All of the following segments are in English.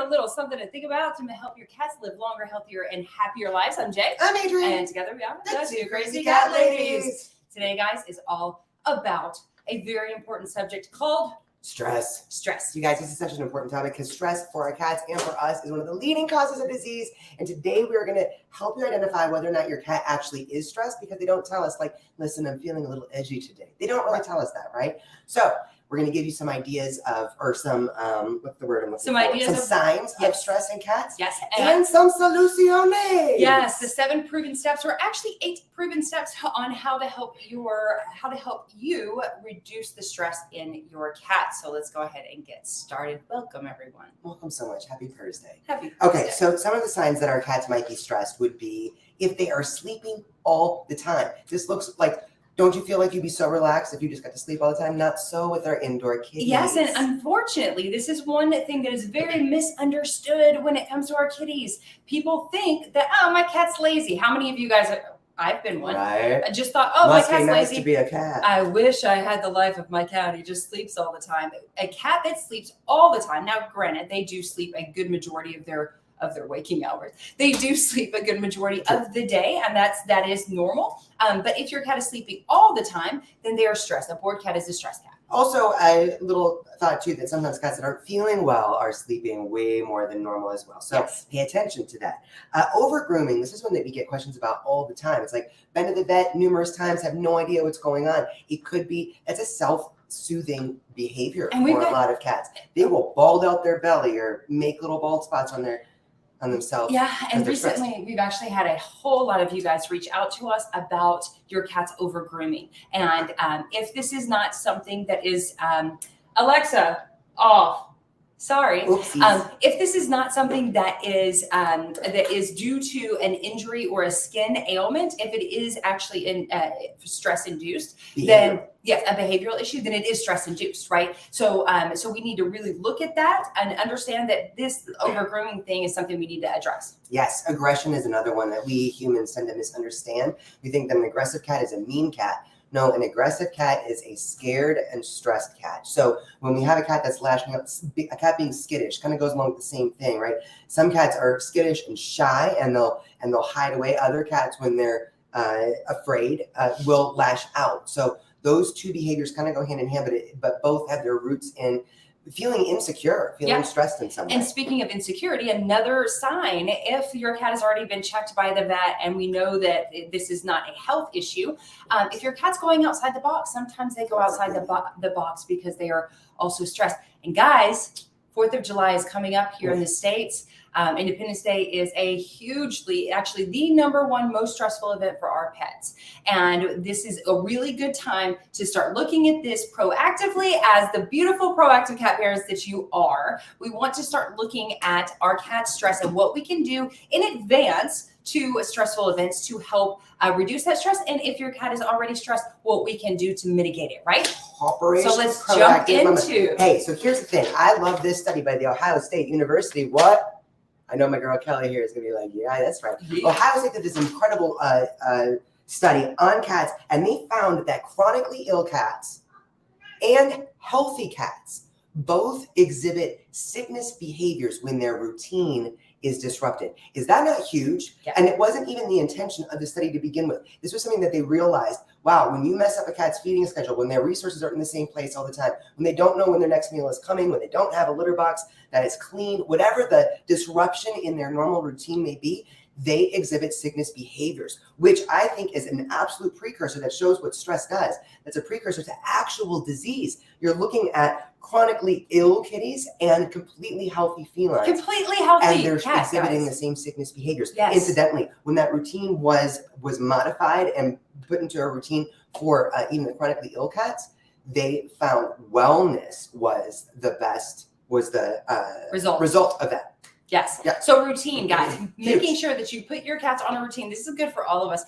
a little something to think about to help your cats live longer, healthier, and happier lives. I'm Jay. I'm Adrian. And together we are the two Crazy Cat Ladies. Today, guys, is all about a very important subject called stress. You guys, this is such an important topic because stress for our cats and for us is one of the leading causes of disease. And today we are going to help you identify whether or not your cat actually is stressed, because they don't tell us, like, listen, I'm feeling a little edgy today. They don't really tell us that, right? So we're going to give you some ideas of, or some, what's the word I'm looking for? Some signs of stress in cats. Yes. And some soluciones. Yes, the 7 proven steps, or actually 8 proven steps on how to help you reduce the stress in your cat. So let's go ahead and get started. Welcome, everyone. Welcome so much. Happy Thursday. Happy Thursday. Okay, so some of the signs that our cats might be stressed would be if they are sleeping all the time. This looks like, don't you feel like you'd be so relaxed if you just got to sleep all the time? Not so with our indoor kitties. Yes, and unfortunately, this is one thing that is very misunderstood when it comes to our kitties. People think that, oh, my cat's lazy. How many of you guys I've been one. Right. I just thought, oh, Must my cat's be nice lazy. To be a cat. I wish I had the life of my cat. He just sleeps all the time. A cat that sleeps all the time. Now, granted, they do sleep a good majority of their waking hours. They do sleep a good majority of the day, and that is normal. But if your cat is sleeping all the time, then they are stressed. A bored cat is a stressed cat. Also, a little thought too that sometimes cats that aren't feeling well are sleeping way more than normal as well. So pay attention to that. Over grooming, this is one that we get questions about all the time. It's like, been to the vet numerous times, have no idea what's going on. It could be, it's a self-soothing behavior for a lot of cats. They will bald out their belly or make little bald spots on themselves. Yeah, and recently we've actually had a whole lot of you guys reach out to us about your cat's over grooming. And if this is not something that is, Alexa, off. Sorry. If this is not something that is due to an injury or a skin ailment, if it is actually stress induced, then yes, a behavioral issue, then it is stress induced, right? So we need to really look at that and understand that this over grooming thing is something we need to address. Yes, aggression is another one that we humans tend to misunderstand. We think that an aggressive cat is a mean cat. No, an aggressive cat is a scared and stressed cat. So when we have a cat that's lashing out, a cat being skittish kind of goes along with the same thing, right? Some cats are skittish and shy, and they'll hide away. Other cats, when they're afraid, will lash out. So those two behaviors kind of go hand in hand, but both have their roots in feeling insecure, feeling stressed in some way. And speaking of insecurity, another sign, if your cat has already been checked by the vet and we know that this is not a health issue, if your cat's going outside the box, sometimes they go outside the box because they are also stressed. And guys, 4th of July is coming up here in the States. Independence Day is actually the #1 most stressful event for our pets. And this is a really good time to start looking at this proactively as the beautiful proactive cat parents that you are. We want to start looking at our cat's stress and what we can do in advance to stressful events to help reduce that stress. And if your cat is already stressed, what we can do to mitigate it, right? Operation so let's jump into. Hey, so here's the thing. I love this study by the Ohio State University. What? I know my girl Kelly here is going to be like, yeah, that's right. Yeah. Ohio State did this incredible study on cats, and they found that chronically ill cats and healthy cats both exhibit sickness behaviors when their routine is disrupted. Is that not huge? Yeah. And it wasn't even the intention of the study to begin with. This was something that they realized, wow, when you mess up a cat's feeding schedule, when their resources are in the same place all the time, when they don't know when their next meal is coming, when they don't have a litter box that is clean, whatever the disruption in their normal routine may be, they exhibit sickness behaviors, which I think is an absolute precursor that shows what stress does. That's a precursor to actual disease. You're looking at chronically ill kitties and completely healthy felines. Completely healthy. And they're exhibiting the same sickness behaviors. Yes. Incidentally, when that routine was modified and put into a routine for even the chronically ill cats, they found wellness was the result of that. Yes. Yeah. So routine, guys, making sure that you put your cats on a routine. This is good for all of us.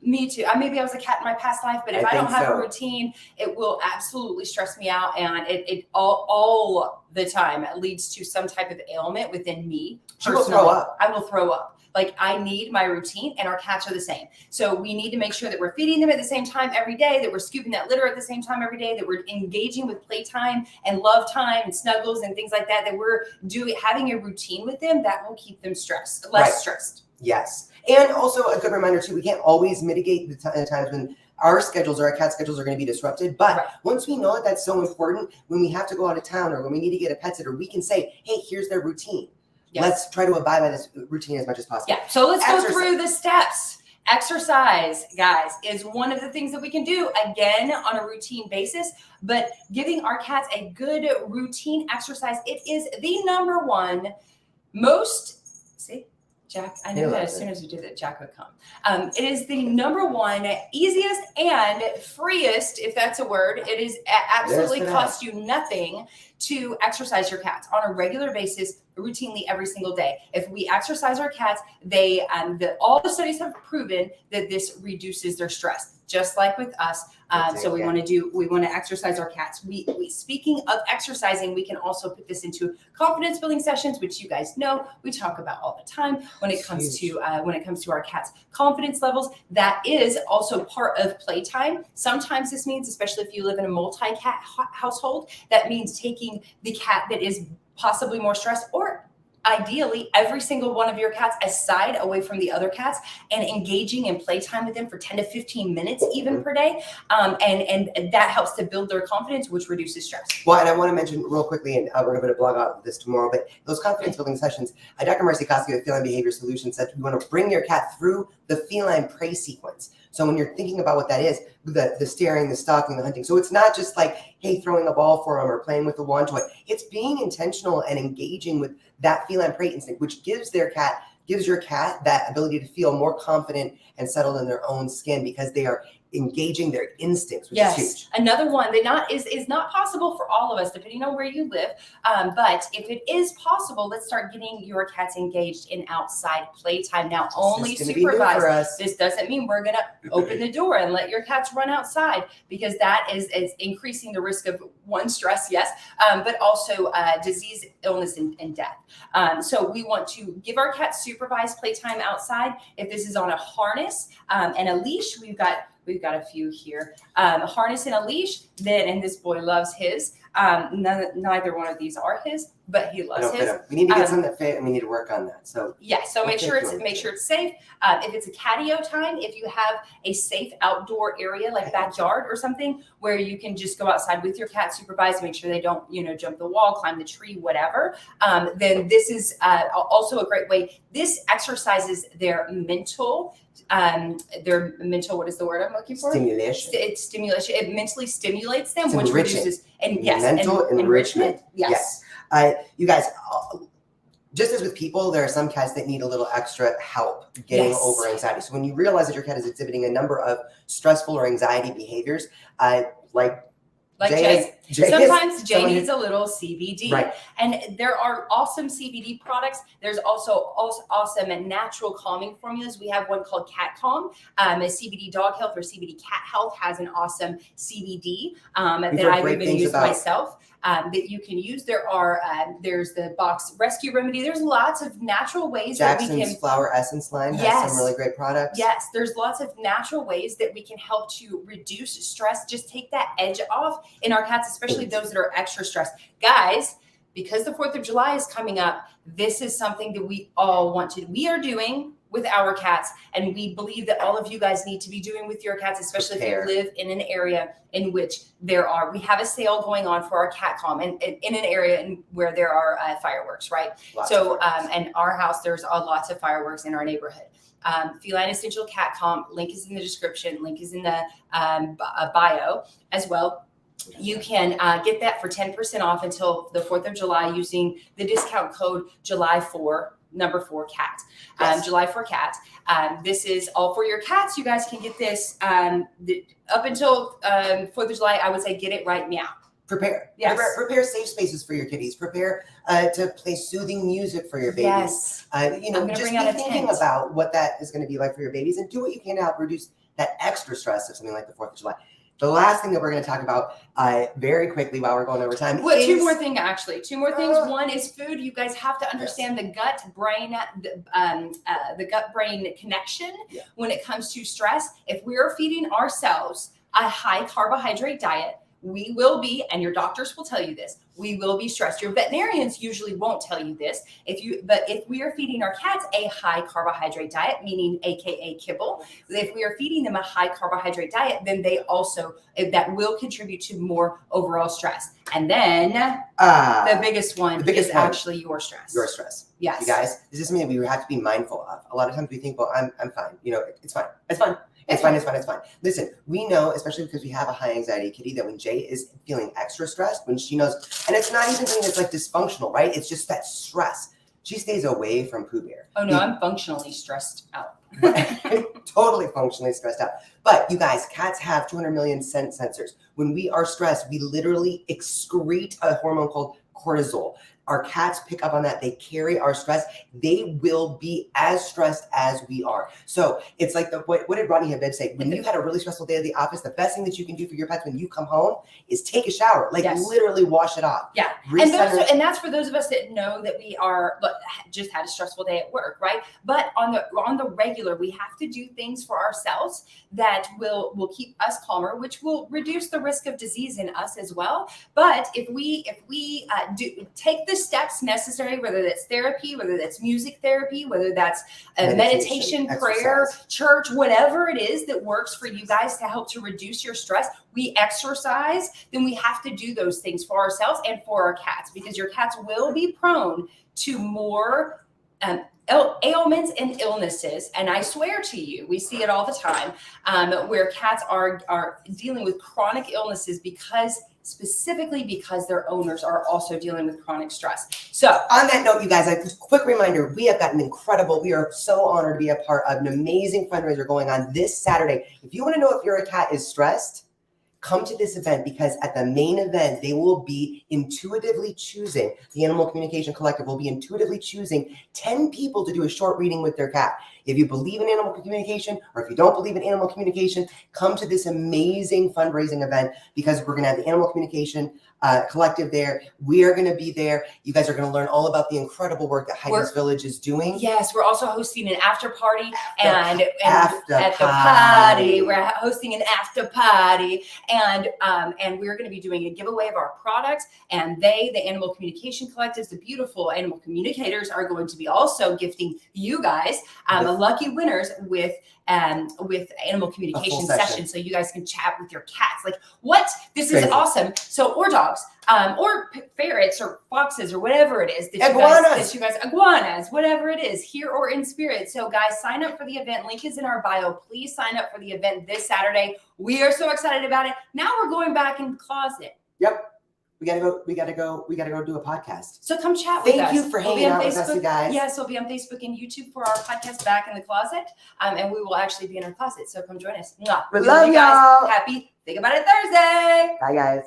Me too. Maybe I was a cat in my past life, but if I don't have a routine, it will absolutely stress me out, and it all the time leads to some type of ailment within me. She will throw up. I will throw up. Like, I need my routine, and our cats are the same. So we need to make sure that we're feeding them at the same time every day, that we're scooping that litter at the same time every day, that we're engaging with playtime and love time and snuggles and things like that, that we're having a routine with them that will keep them less stressed. Yes. And also a good reminder too, we can't always mitigate the times when our schedules or our cat schedules are going to be disrupted. But once we know that that's so important, when we have to go out of town or when we need to get a pet sitter, we can say, hey, here's their routine. Yes. Let's try to abide by this routine as much as possible. Yeah. So let's go through the steps. Exercise, guys, is one of the things that we can do, again, on a routine basis. But giving our cats a good routine exercise, it is the number one most, see, Jack, I knew that as soon as we did that, Jack would come. It is the number one easiest and freest, if that's a word. It is absolutely costs you nothing to exercise your cats on a regular basis, routinely every single day. If we exercise our cats, all the studies have proven that this reduces their stress, just like with us. So we want to exercise our cats. We speaking of exercising, we can also put this into confidence building sessions, which you guys know we talk about all the time when it comes to our cats' confidence levels. That is also part of playtime. Sometimes this means, especially if you live in a multi-cat household, that means taking the cat that is possibly more stressed, or ideally every single one of your cats aside, away from the other cats, and engaging in playtime with them for 10 to 15 minutes even per day. And that helps to build their confidence, which reduces stress. Well, and I want to mention real quickly, and we're going to put a blog out this tomorrow, but those confidence building sessions, Dr. Marcy Koski with Feline Behavior Solutions said you want to bring your cat through the feline prey sequence. So when you're thinking about what that is, the staring, the stalking, the hunting. So it's not just like, hey, throwing a ball for them or playing with the wand toy. It's being intentional and engaging with that feline prey instinct, which gives your cat that ability to feel more confident and settled in their own skin because they are engaging their instincts, which is huge. Another one that is not possible for all of us, depending on where you live. But if it is possible, let's start getting your cats engaged in outside playtime. Now, only supervised. This doesn't mean we're going to open the door and let your cats run outside, because that is increasing the risk of stress, yes, but also disease, illness, and death. So we want to give our cats supervised playtime outside. If this is on a harness and a leash, we've got a few here. Harness and a leash. And this boy loves his. Neither one of these are his, but he loves his. We need to get some that fit, and we need to work on that. So So make sure it's safe. If it's a catio time, if you have a safe outdoor area like backyard or something where you can just go outside with your cat supervised, make sure they don't jump the wall, climb the tree, whatever. Then this is also a great way. This exercises their mental. What is the word I'm looking for? Stimulation. It's stimulation. It mentally stimulates them, which reduces mental enrichment. Yes. You guys, just as with people, there are some cats that need a little extra help getting over anxiety. So when you realize that your cat is exhibiting a number of stressful or anxiety behaviors, Sometimes Jay needs a little CBD. Right. And there are awesome CBD products. There's also awesome and natural calming formulas. We have one called Cat Calm. A CBD Dog Health or CBD Cat Health has an awesome CBD that I've even used myself. That you can use. There's the Box Rescue Remedy. There's lots of natural ways that we can. Flower Essence line has some really great products. Yes, there's lots of natural ways that we can help to reduce stress. Just take that edge off in our cats, especially those that are extra stressed. Guys, because the 4th of July is coming up, this is something that we all we are doing with our cats, and we believe that all of you guys need to be doing with your cats, especially if you live in an area in which we have a sale going on for our Cat Calm, and in an area where there are fireworks, right? And our house, there's lots of fireworks in our neighborhood. Feline Essential Cat Calm, link is in the description, link is in the bio as well. You can get that for 10% off until the 4th of July using the discount code July4, number 4 cat. July 4 cat. This is all for your cats. You guys can get this up until 4th of July. I would say get it right now. Prepare safe spaces for your kitties. Prepare to play soothing music for your babies. Yes. Just be thinking about what that is going to be like for your babies, and do what you can to help reduce that extra stress of something like the 4th of July. The last thing that we're going to talk about very quickly while we're going over time is... Two more things. One is food. You guys have to understand the gut-brain connection when it comes to stress. If we're feeding ourselves a high carbohydrate diet, we will be, and your doctors will tell you this, we will be stressed. Your veterinarians usually won't tell you this. But if we are feeding our cats a high carbohydrate diet, meaning AKA kibble, if we are feeding them a high carbohydrate diet, then they also, that will contribute to more overall stress. And then the biggest one is actually your stress. Your stress. Yes. You guys, this is something that we have to be mindful of. A lot of times we think, well, I'm fine. You know, it's fine. It's fine. It's fine. Listen, we know, especially because we have a high anxiety kitty, that when Jay is feeling extra stressed, when she knows, and it's not even something that's like dysfunctional, right? It's just that stress. She stays away from Pooh Bear. Oh no, I'm functionally stressed out. Totally functionally stressed out. But you guys, cats have 200 million scent sensors. When we are stressed, we literally excrete a hormone called cortisol. Our cats pick up on that. They carry our stress. They will be as stressed as we are. So it's like what did Rodney Habib say? When you've had a really stressful day at the office, the best thing that you can do for your pets when you come home is take a shower. Like literally wash it off. Yeah. And that's for those of us that know that we are just had a stressful day at work, right? But on the regular, we have to do things for ourselves that will keep us calmer, which will reduce the risk of disease in us as well. But if we do take the steps necessary, whether that's therapy, whether that's music therapy, whether that's meditation, prayer, church, whatever it is that works for you guys to help to reduce your stress, we exercise, then we have to do those things for ourselves and for our cats, because your cats will be prone to more ailments and illnesses. And I swear to you, we see it all the time, where cats are dealing with chronic illnesses specifically because their owners are also dealing with chronic stress. So on that note, you guys, a quick reminder, we have got we are so honored to be a part of an amazing fundraiser going on this Saturday. If you want to know if your cat is stressed, come to this event, because at the main event, they will be intuitively choosing, the Animal Communication Collective will be intuitively choosing 10 people to do a short reading with their cat. If you believe in animal communication, or if you don't believe in animal communication, come to this amazing fundraising event, because we're going to have the Animal Communication Collective there. We are going to be there. You guys are going to learn all about the incredible work that Heidi's Village is doing. Yes, we're also hosting an after party and at the party. We're hosting an after party, and we're going to be doing a giveaway of our products. And the Animal Communication Collectives, the beautiful animal communicators, are going to be also gifting you guys lucky winners with animal communication session, so you guys can chat with your cats. Like, what? This is awesome. So, or dogs, or ferrets, or foxes, or whatever it is that you guys, iguanas, whatever it is, here or in spirit. So, guys, sign up for the event. Link is in our bio. Please sign up for the event this Saturday. We are so excited about it. Now we're going back in the closet. Yep. We gotta go do a podcast. So come chat with us. Thank you for hanging out with us, you guys. Yes, we'll be on Facebook and YouTube for our podcast, Back in the Closet. And we will actually be in our closet. So come join us. We love y'all. Happy Think About It Thursday. Bye, guys.